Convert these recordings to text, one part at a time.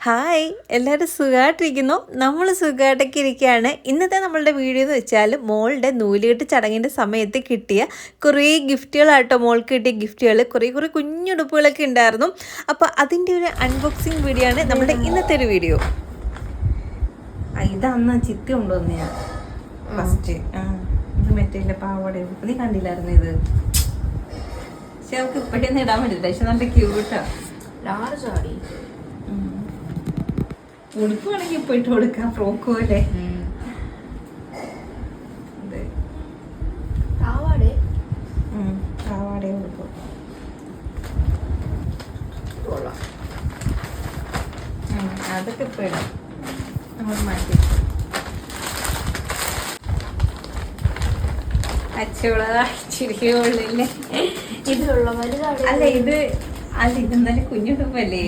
Hi, എല്ലാവരും സുഖമായിട്ടിരിക്കുന്നു. നമ്മൾ സുഖമായിട്ടൊക്കെ ഇരിക്കുകയാണ്. ഇന്നത്തെ നമ്മളുടെ വീഡിയോ എന്ന് വെച്ചാൽ മോളുടെ നൂലുകെട്ട് ചടങ്ങിൻ്റെ സമയത്ത് കിട്ടിയ കുറേ ഗിഫ്റ്റുകളാട്ടോ. മോൾക്ക് കിട്ടിയ ഗിഫ്റ്റുകൾ കുറേ കുഞ്ഞുടുപ്പുകളൊക്കെ ഉണ്ടായിരുന്നു. അപ്പോൾ അതിൻ്റെ ഒരു അൺബോക്സിങ് വീഡിയോ ആണ് നമ്മുടെ ഇന്നത്തെ ഒരു വീഡിയോ. ഇതന്ന് ചിത്തി കൊണ്ടുവന്നെയാ ഫസ്റ്റ്. ഇത് മറ്റേ പാവട നീ കണ്ടില്ലായിരുന്നു ഇത്? പക്ഷെ അവൾക്ക് ഇപ്പോഴൊന്നും ഇടാൻ പറ്റില്ല. പക്ഷെ നല്ല ക്യൂട്ടാ. ഉടുപ്പ് വേണമെങ്കിൽ ഇപ്പൊ ഇട്ട് കൊടുക്കാം, ഫ്രോക്ക് പോലെ. പാവാടേ ഉടുപ്പ് അതൊക്കെ ഇപ്പൊ ഇടാം. നമ്മൾ മാറ്റി അച്ചോളല്ലേ ഇതിലുള്ള അല്ല ഇത് അല്ല ഇതെന്തായാലും കുഞ്ഞുടുപ്പല്ലേ.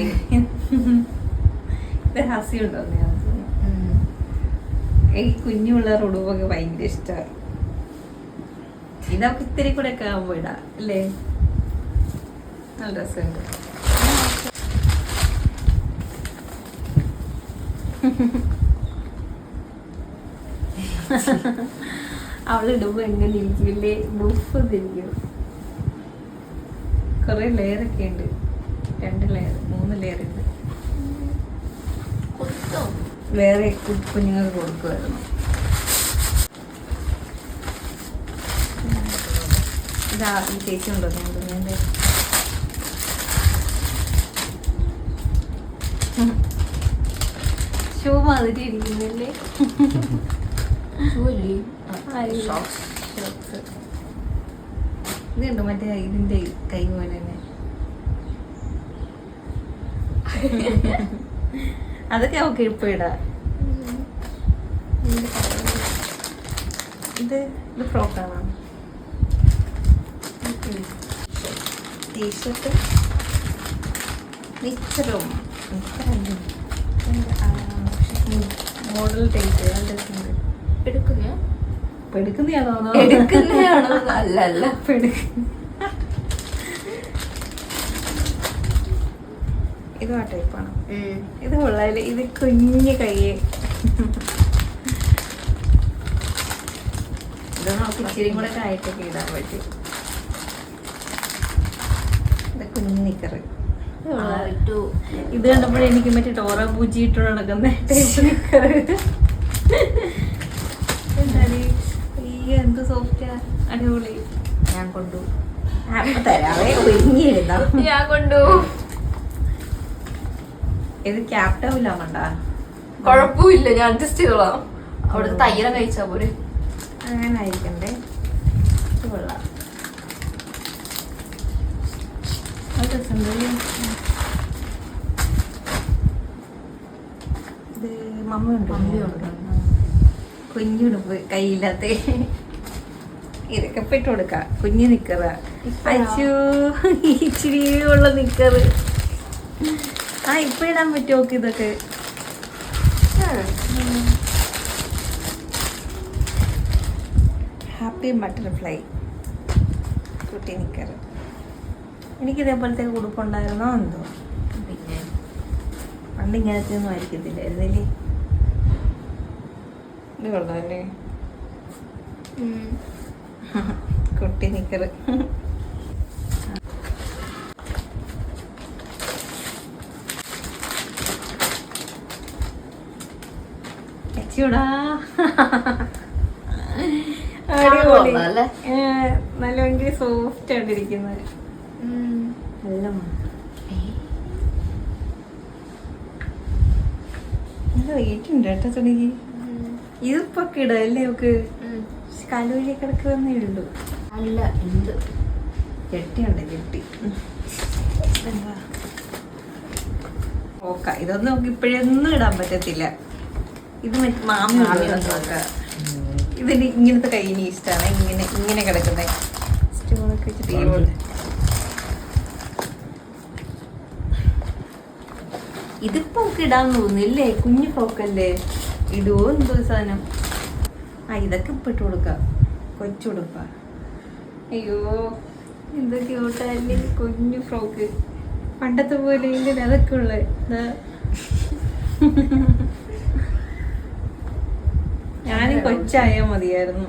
ഇത് ഹാസ്യമുണ്ടോ? ഈ കുഞ്ഞുള്ള ഉടുപ്പൊക്കെ ഭയങ്കര ഇഷ്ടമാണ്. ഇതൊക്കെ ഇത്തിരി കൂടെ ഒക്കെ ആകുമ്പോ ഇടാം അല്ലേ, നല്ല രസമുണ്ട്. അവളിടുമ്പോ എങ്ങനെ ഇരിക്കില്ലേ, ബുഫ് തിരിക്കും. കൊറേ ലെയറൊക്കെ ഉണ്ട്, 2 ലെയർ 3 ലെയർ ഉണ്ട്. വേറെ കുഞ്ഞുങ്ങൾക്ക് കൊടുക്കുമായിരുന്നു. ഇതാ ഈ ചേച്ചി ഉണ്ടോ കുഞ്ഞിൻ്റെ ഷൂ മാതിരി ഇരിക്കുന്നില്ലേ? ഇതുണ്ട് മറ്റേ ഇതിന്റെ കൈ പോലെ തന്നെ. അതൊക്കെ അവൾക്ക് ഇപ്പൊ ഇടാം. ഇത് ഫ്രോക്കാണോ? ടീഷർട്ട് മിച്ചറും മോഡൽ ടൈപ്പ് എടുക്കുന്നതാണോ? അല്ല ഇത് ആ ടൈപ്പാണ്. ഇത് കൊള്ളാല്. ഇത് കുഞ്ഞു കയ്യ്. ഇത് നമുക്ക് ഇച്ചിരി കൂടെ ആയിട്ടൊക്കെ ഇടാൻ പറ്റും. ഇത് കുഞ്ഞു നിക്കറ്. ഇത് കണ്ടപ്പോൾ എനിക്ക് മറ്റേ ടോറ പൂജി ഇട്ട് നടക്കുന്ന നിക്കറ്. എന്താണ് എന്ത് സോഫ്റ്റാ, അടിപൊളി. ഞാൻ കൊണ്ടു തരാവേ, ഒഴിഞ്ഞിരുന്നോ? ഞാൻ കൊണ്ടു. ഇത് ക്യാപ്റ്റാവില്ല വേണ്ട, കൊഴപ്പില്ല, ഞാൻ അഡ്ജസ്റ്റ് ചെയ്തോളാം. അവിടുത്തെ തയ്യല കഴിച്ചാ പോരെ. അങ്ങനെ ആയിരിക്കണ്ടേ. കൊള്ളാം. ഇത് മമ്മിയുണ്ട്. കുഞ്ഞുടുപ്പ് കയ്യില്ലാത്ത ഇതൊക്കെ ഇട്ട് കൊടുക്കാം. കുഞ്ഞു നിക്കറ. അച്ചോ, ഇച്ചിരി ഉള്ള നിക്കറ്. ഇപ്പൊ ഇടാൻ പറ്റുമോ ഇതൊക്കെ? ഹാപ്പി ബട്ടർഫ്ലൈ കുട്ടി നിക്കറ്. എനിക്ക് ഇതേപോലത്തെ ഉടുപ്പുണ്ടായിരുന്നോ എന്തോ. പിന്നെ പണ്ട് ഇങ്ങനത്തെ ഒന്നും ആയിരിക്കത്തില്ലായിരുന്നില്ലേ. ഇത് കൊള്ളാല്ലേ, കുട്ടി നിക്കറ്. ചൂടാ അടിപൊളി. നല്ല ഭയങ്കര സോഫ്റ്റ് ആയിട്ടിരിക്കുന്നത്. നല്ല വെയിറ്റ് ഉണ്ട് കേട്ടോ തുണിക്ക്. ഇതിപ്പോ ഇടല്ലേ നമുക്ക് കാലുവഴി കിടക്കുന്നേ ഉള്ളൂ. അല്ല, എന്ത് ചെട്ടിയുണ്ട്, ചെട്ടി. എന്താ ഓക്ക, ഇതൊന്നും നമുക്ക് ഇപ്പോഴൊന്നും ഇടാൻ പറ്റത്തില്ല. ഇത് മറ്റേ മാമിയുള്ള നോക്കാം. ഇതിന് ഇങ്ങനത്തെ കൈയിന് ഇഷ്ടമാണ്. ഇങ്ങനെ കിടക്കുന്നത് സ്റ്റോണൊക്കെ വെച്ചിട്ട്. ഇതിപ്പോ നമുക്ക് ഇടാൻ തോന്നില്ലേ, കുഞ്ഞു ഫ്രോക്കല്ലേ. ഇടുവോ എന്തോ സാധനം. ഇതൊക്കെ ഇപ്പൊ ഇട്ട് കൊടുക്കാം. കൊച്ചുടുപ്പ. അയ്യോ എന്തൊക്കെ ക്യൂട്ടല്ലേ കുഞ്ഞു ഫ്രോക്ക്. പണ്ടത്തെ പോലെ ഇങ്ങനെ അതൊക്കെ ഉള്ളത്. ഞാനും കൊച്ചായ മതിയായിരുന്നു.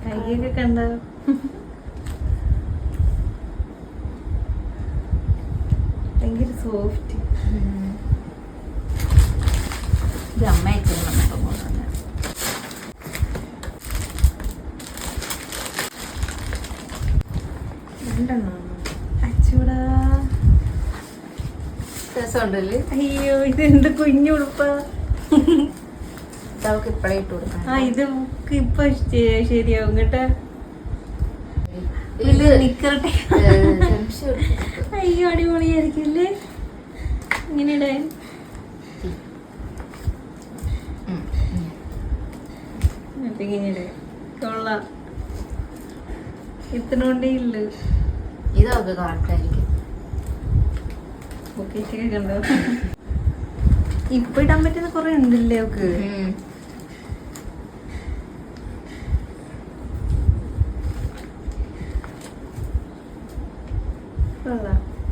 കൈയൊക്കെ കണ്ട ഭയങ്കര സോഫ്റ്റ്. ഇത് അമ്മ അച്ഛനും വന്നപ്പോ പോകുന്നത്. അച്ചൂടാ രസമുണ്ടല്ലേ? അയ്യോ ഇത് എന്ത് കുഞ്ഞുടുപ്പ. അവൾക്ക് ഇപ്പഴേ ഇട്ട് കൊടുക്കാം. ഇത് ഇപ്പൊ ശരിയാവും കേട്ടാ. ഇത് നിക്കറട്ടെ. അയ്യോ അടിപൊളിയായിരിക്കില്ലേ ഇങ്ങനെ ഇടാൻ. ഇങ്ങനെ ഇടാൻ കൊള്ളാം. ഇത്രണ്ടേ ഉള്ളു. ഇതൊക്കെ കറക്റ്റായിരിക്കും. പൊക്കറ്റൊക്കെ കണ്ടോ? ഇപ്പൊ ഇടാൻ പറ്റുന്ന കൊറേ ഉണ്ടല്ലേ അവക്ക്.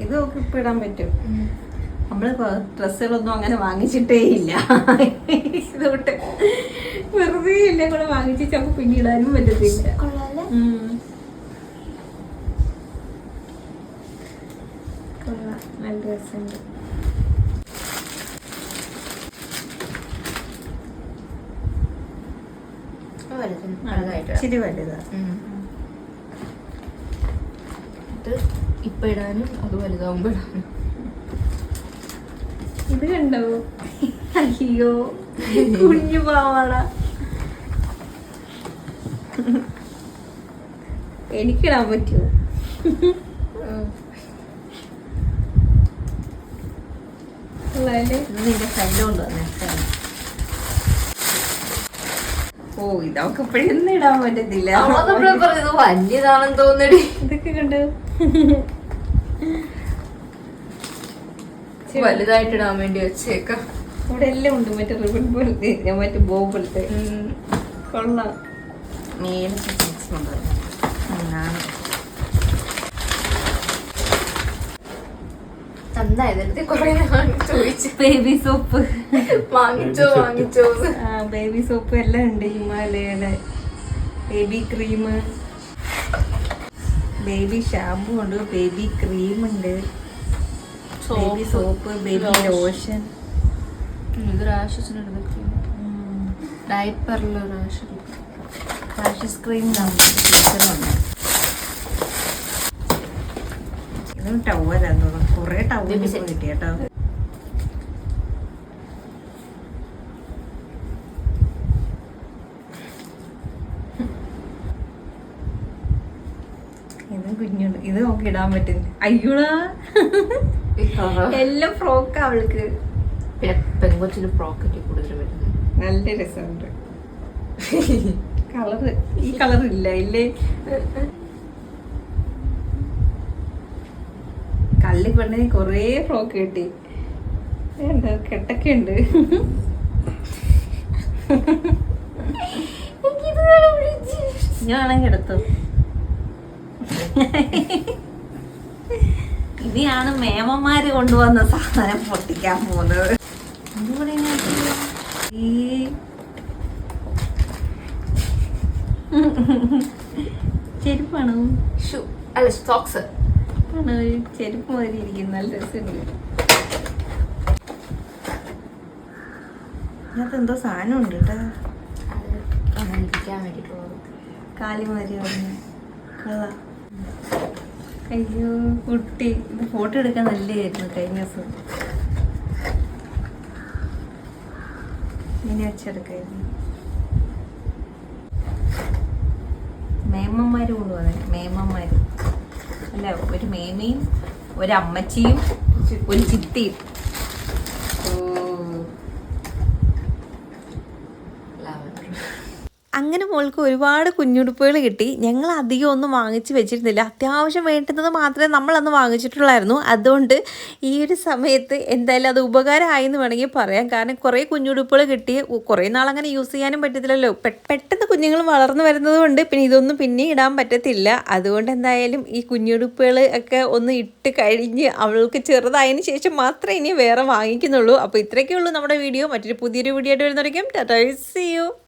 ഇത് ഒക്കെ ഇപ്പൊ ഇടാൻ പറ്റും. നമ്മള് ഡ്രസ്സുകളൊന്നും അങ്ങനെ വാങ്ങിച്ചിട്ടേ ഇല്ല. ഇതുകൊണ്ട് വെറുതെ എല്ലാം കൂടെ വാങ്ങിച്ച് നമുക്ക് പിന്നെ ഇടാനും പറ്റത്തില്ല. നല്ല രസമുണ്ട്. ഇച്ചിരി വലുതാ. ഇപ്പൊ ഇടാനും അത് വലുതാവുമ്പോ ഇടാനും. ഇത് കണ്ടോ? അയ്യോ കുഞ്ഞു പാവാട. എനിക്കിടാൻ പറ്റുമോ? നിന്റെ ഫ്രണ്ട് കൊണ്ടുവന്നേ. ഓ ഇതൊക്കെ ഇപ്പഴൊന്നും ഇടാൻ പറ്റത്തില്ല. പറഞ്ഞത് വലിയതാണെന്ന് തോന്നടി. ഇതൊക്കെ കണ്ടു വലുതായിട്ട് ഇടാൻ വേണ്ടി വെച്ചേക്കാം. ഇവിടെ എല്ലാം ഉണ്ട്. മറ്റേ റിബൺ പോലത്തെ മറ്റേ ബോ പോലത്തെ. കൊള്ളാം. ബേബി സോപ്പ് വാങ്ങിച്ചോ. ബേബി സോപ്പ് എല്ലാം ഉണ്ട്. ഹിമാലയയുടെ ബേബി ക്രീം, ബേബി ഷാമ്പു ഉണ്ട്, ബേബി ക്രീം ഉണ്ട്, ബേബി സോപ്പ്, ബേബി ലോഷൻ. ഇത് റാഷസിനുള്ള ഡയപ്പറിലെ റാഷസ് ക്രീം. ഇതും ടവലാന്ന് തോന്നുന്നു. കുറെ ടവൽ കിട്ടി കേട്ടോ. ഇതും കുഞ്ഞുണ്ട്. ഇത് നോക്കി ഇടാൻ പറ്റും. അയ്യോടാ എല്ലാം ഫ്രോക്ക് അവൾക്ക്. പിന്നെ പെങ്കൊച്ചിന് ഫ്രോക്കൊക്കെ കൂടുതൽ വരുന്നത്. നല്ല രസമുണ്ട്. കളറ് ഈ കളർ ഇല്ല ഇല്ലേ? കള്ളി പെണ്ണിന് കൊറേ ഫ്രോക്ക് കിട്ടി. എന്താ കെട്ടൊക്കെ ഉണ്ട്. ഞാണെങ്കിൽ എടുത്തു. ഇനിയാണ് മേമന്മാര് കൊണ്ടുവന്ന സാധനം പൊട്ടിക്കാൻ പോകുന്നത്. ചെരുപ്പാണോ? ഷൂ അല്ല സോക്സ് ആണോ? ചെരുപ്പ് മാതിരി ഇരിക്കും. നല്ല രസമുണ്ട്. ഇതിനകത്ത് എന്തോ സാധനം ഉണ്ട് കേട്ടോ. ഇരിക്കാൻ വേണ്ടിട്ടുള്ളത്. കാലി മാതിരി പറഞ്ഞു. അയ്യോ കുട്ടി ഇത് ഫോട്ടോ എടുക്കാൻ നല്ലതായിരുന്നു കഴിഞ്ഞ ദിവസം. ഇങ്ങനെ വെച്ചെടുക്കായിരുന്നു. മേമന്മാര് കൊണ്ടുവന്നെ. മേമന്മാര് അല്ല, ഒരു മേമയും ഒരമ്മച്ചിയും ഒരു ചിത്തിയും. അങ്ങനെ മോൾക്ക് ഒരുപാട് കുഞ്ഞുടുപ്പുകൾ കിട്ടി. ഞങ്ങൾ അധികം ഒന്നും വാങ്ങിച്ച് വെച്ചിരുന്നില്ല, അത്യാവശ്യം വേണ്ടുന്നത് മാത്രമേ നമ്മളന്ന് വാങ്ങിച്ചിട്ടുള്ളായിരുന്നു. അതുകൊണ്ട് ഈ ഒരു സമയത്ത് എന്തായാലും അത് ഉപകാരമായി എന്ന് വേണമെങ്കിൽ പറയാം. കാരണം കുറേ കുഞ്ഞുടുപ്പുകൾ കിട്ടി, കുറേ നാളങ്ങനെ യൂസ് ചെയ്യാനും പറ്റത്തില്ലല്ലോ. പെട്ടെന്ന് കുഞ്ഞുങ്ങൾ വളർന്നു വരുന്നത് കൊണ്ട് പിന്നെ ഇതൊന്നും പിന്നെ ഇടാൻ പറ്റത്തില്ല. അതുകൊണ്ട് എന്തായാലും ഈ കുഞ്ഞുടുപ്പുകൾ ഒക്കെ ഒന്ന് ഇട്ട് കഴിഞ്ഞ് അവൾക്ക് ചെറുതായതിനു ശേഷം മാത്രമേ ഇനി വേറെ വാങ്ങിക്കുന്നുള്ളൂ. അപ്പോൾ ഇത്രയൊക്കെ ഉള്ളൂ നമ്മുടെ വീഡിയോ. മറ്റൊരു പുതിയൊരു വീഡിയോ ആയിട്ട് വരുന്നതായിരിക്കും. Tata, see U.